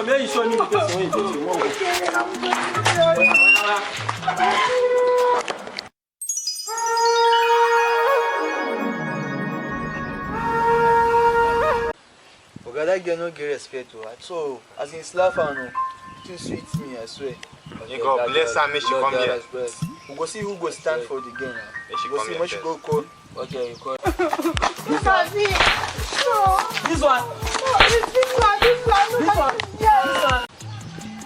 So maybe you show me the person when you do tomorrow. Okay, that girl no get respect to her. So, as in Slafa, no, too sweet me, I swear. You go bless her, make she come here. We go see who go stand for the game. She We go see when she go call. Okay, you call. This one. This one.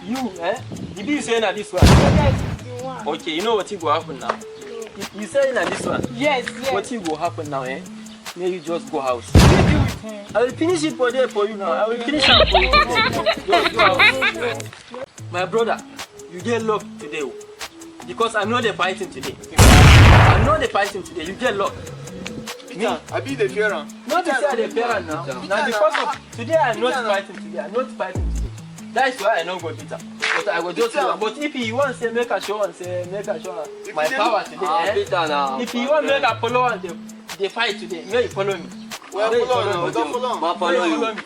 You, eh? Did you say that this one? Yes, the one. Okay, you know what will happen now? You say that this one? Yes. What will happen now, eh? May you just go house. What do you do with him? I will finish it for there for you now. I will finish it for you. Just go house. My brother, you get luck today. Because I'm not the fighting today. I'm not the fighting today. You get luck. Peter, I be the parent. Not to say the parent now. Now because of today I'm not fighting today. I'm not fighting today. That's why I don't go Peter. But I will just but if you want to say make a show and say make a show my power today, eh? If you want make a follow and they fight today, may you follow me. Well, follow. Follow me.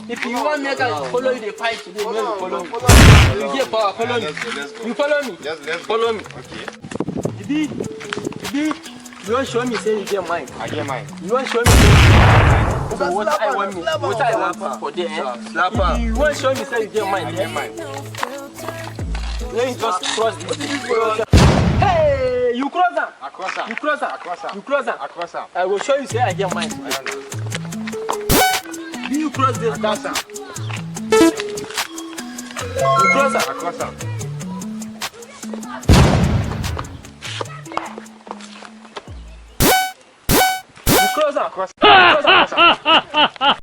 If you want make a follow you they fight today, may you follow me. You get power, follow me. You follow me. Follow me. Okay. You don't show me say you get mine. I get mine. You want show me so what I want me, what I want for there, eh? If you want show me say you get mine, Get mine. let me just cross this. Hey, you cross them. Across her. You cross them. Across her. You cross them. Across her. I will show you say I get mine. Do you cross this? Across her. You cross them. Across her. You cross them. Across Cross them.